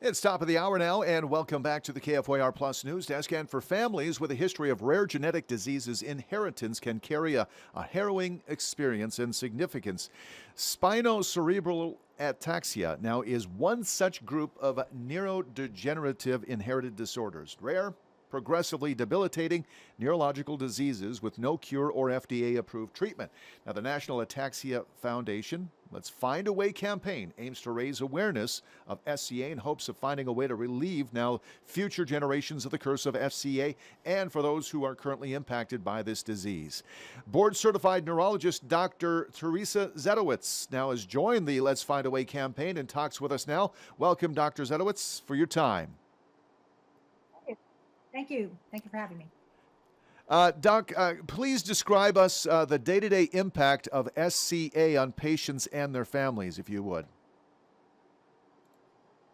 It's top of the hour now, and welcome back to the KFYR Plus News Desk. And for families with a history of rare genetic diseases, inheritance can carry a harrowing experience and significance. Spinocerebellar ataxia now is one such group of neurodegenerative inherited disorders. Rare, progressively debilitating neurological diseases with no cure or FDA-approved treatment. Now, the National Ataxia Foundation Let's Find a Way campaign aims to raise awareness of SCA in hopes of finding a way to relieve now future generations of the curse of FCA and for those who are currently impacted by this disease. Board-certified neurologist Dr. Teresa Zetowitz now has joined the Let's Find a Way campaign and talks with us now. Welcome, Dr. Zetowitz, for your time. Thank you. Thank you for having me. Doc, please describe us the day-to-day impact of SCA on patients and their families, if you would.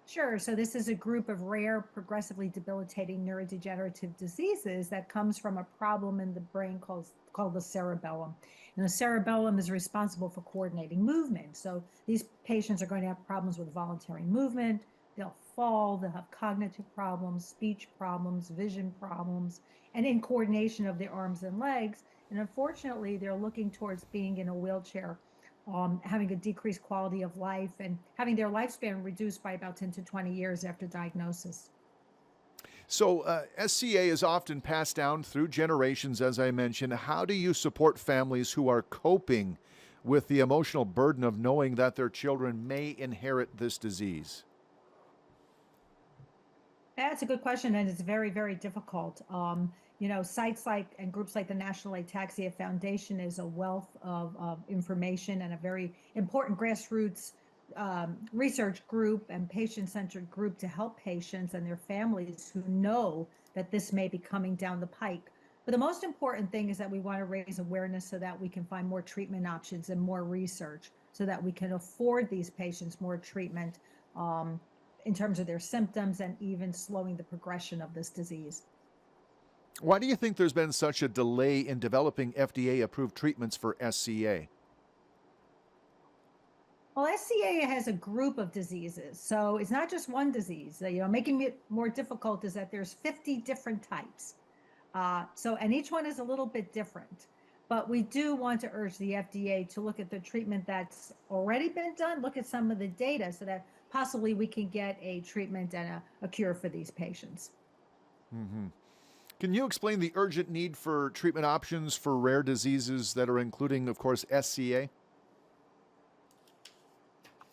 Sure. So this is a group of rare, progressively debilitating neurodegenerative diseases that comes from a problem in the brain called the cerebellum. And the cerebellum is responsible for coordinating movement. So these patients are going to have problems with voluntary movement. They'll fall, they'll have cognitive problems, speech problems, vision problems, and in coordination of their arms and legs. And unfortunately, they're looking towards being in a wheelchair, having a decreased quality of life, and having their lifespan reduced by about 10 to 20 years after diagnosis. So SCA is often passed down through generations, as I mentioned. How do you support families who are coping with the emotional burden of knowing that their children may inherit this disease? That's a good question, and it's very, very difficult. Sites like and groups like the National Ataxia Foundation is a wealth of information and a very important grassroots research group and patient-centered group to help patients and their families who know that this may be coming down the pike. But the most important thing is that we want to raise awareness so that we can find more treatment options and more research so that we can afford these patients more treatment. In terms of their symptoms and even slowing the progression of this disease. Why do you think there's been such a delay in developing FDA-approved treatments for SCA? Well, SCA has a group of diseases, so it's not just one disease. Making it more difficult is that there's 50 different types. And each one is a little bit different. But we do want to urge the FDA to look at the treatment that's already been done, look at some of the data so that possibly we can get a treatment and a cure for these patients. Mm-hmm. Can you explain the urgent need for treatment options for rare diseases that are including, of course, SCA?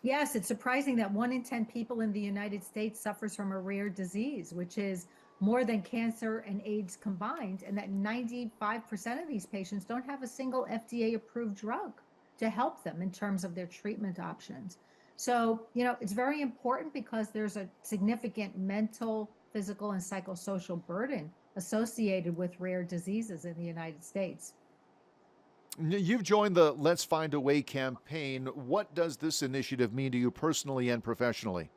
Yes, it's surprising that 1 in 10 people in the United States suffers from a rare disease, which is more than cancer and AIDS combined, and that 95% of these patients don't have a single FDA-approved drug to help them in terms of their treatment options. So, it's very important because there's a significant mental, physical, and psychosocial burden associated with rare diseases in the United States. You've joined the Let's Find a Way campaign. What does this initiative mean to you personally and professionally?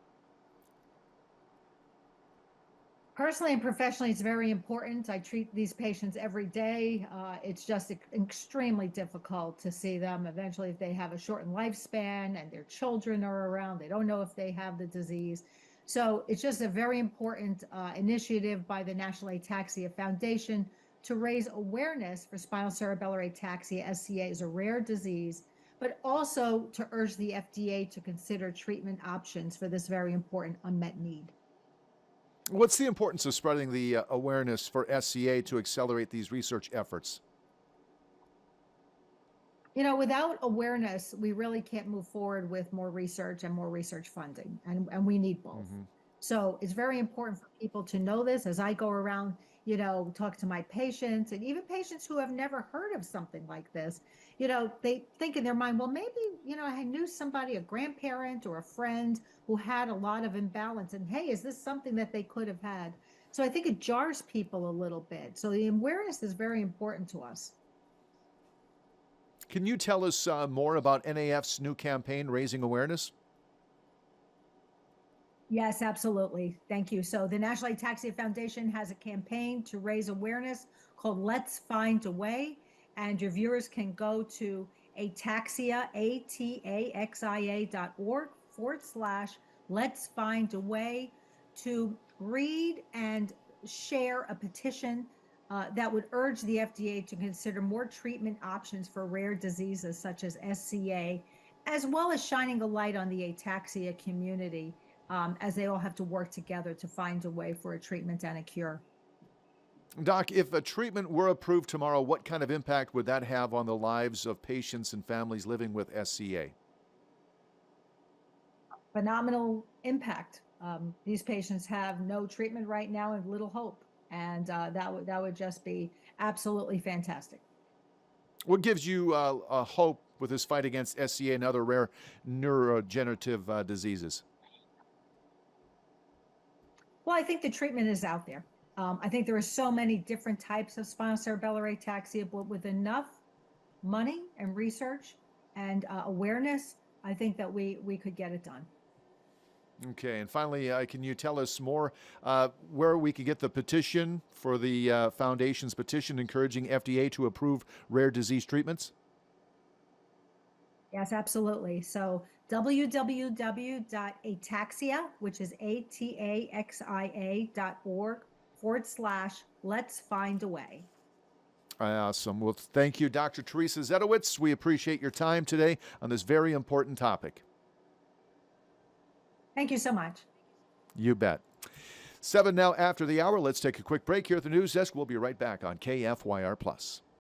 Personally and professionally, it's very important. I treat these patients every day. It's just extremely difficult to see them eventually if they have a shortened lifespan and their children are around. They don't know if they have the disease. So it's just a very important initiative by the National Ataxia Foundation to raise awareness for spinocerebellar ataxia. SCA is a rare disease, but also to urge the FDA to consider treatment options for this very important unmet need. What's the importance of spreading the awareness for SCA to accelerate these research efforts? Without awareness, we really can't move forward with more research and more research funding, and we need both. Mm-hmm. So it's very important for people to know this. As I go around, talk to my patients and even patients who have never heard of something like this, they think in their mind, well, maybe, I knew somebody, a grandparent or a friend who had a lot of imbalance, and hey, is this something that they could have had? So I think it jars people a little bit. So the awareness is very important to us. Can you tell us more about NAF's new campaign, Raising Awareness? Yes, absolutely. Thank you. So the National Ataxia Foundation has a campaign to raise awareness called Let's Find a Way. And your viewers can go to ataxia, ATAXIA.org/Let's Find a Way. to read and share a petition that would urge the FDA to consider more treatment options for rare diseases such as SCA, as well as shining a light on the ataxia community, as they all have to work together to find a way for a treatment and a cure. Doc, if a treatment were approved tomorrow, what kind of impact would that have on the lives of patients and families living with SCA? Phenomenal impact. These patients have no treatment right now and little hope, and that would just be absolutely fantastic. What gives you a hope with this fight against SCA and other rare neurodegenerative diseases? Well, I think the treatment is out there. I think there are so many different types of spinocerebellar ataxia, but with enough money and research and awareness, I think that we could get it done. Okay, and finally, can you tell us more where we could get the petition for the Foundation's petition encouraging FDA to approve rare disease treatments? Yes, absolutely. So www.ataxia, which is ataxia.org/let's find a way. Awesome. Well, thank you, Dr. Teresa Zetowitz. We appreciate your time today on this very important topic. Thank you so much. You bet. 7 now after the hour. Let's take a quick break here at the news desk. We'll be right back on KFYR Plus.